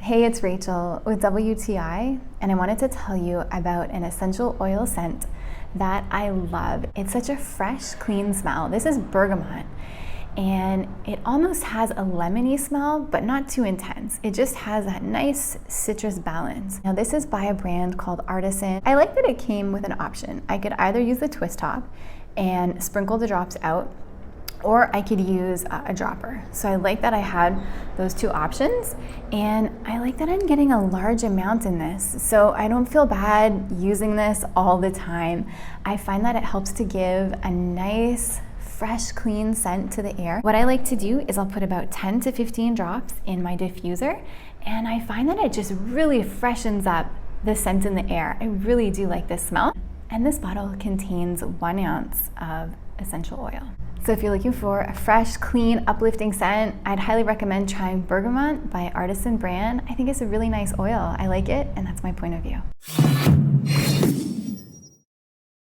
Hey, it's Rachel with WTI, and I wanted to tell you about an essential oil scent that I love. It's such a fresh, clean smell. This is Bergamot, and it almost has a lemony smell, but not too intense. It just has that nice citrus balance. Now, this is by a brand called Artizen. I like that it came with an option. I could either use the twist top and sprinkle the drops out, or I could use a dropper. So I like that I had those two options, and I like that I'm getting a large amount in this, so I don't feel bad using this all the time. I find that it helps to give a nice, fresh, clean scent to the air. What I like to do is I'll put about 10 to 15 drops in my diffuser, and I find that it just really freshens up the scent in the air. I really do like this smell. And this bottle contains 1 ounce of essential oil. So if you're looking for a fresh, clean, uplifting scent, I'd highly recommend trying Bergamot by Artizen brand. I think it's a really nice oil. I like it, and that's my point of view.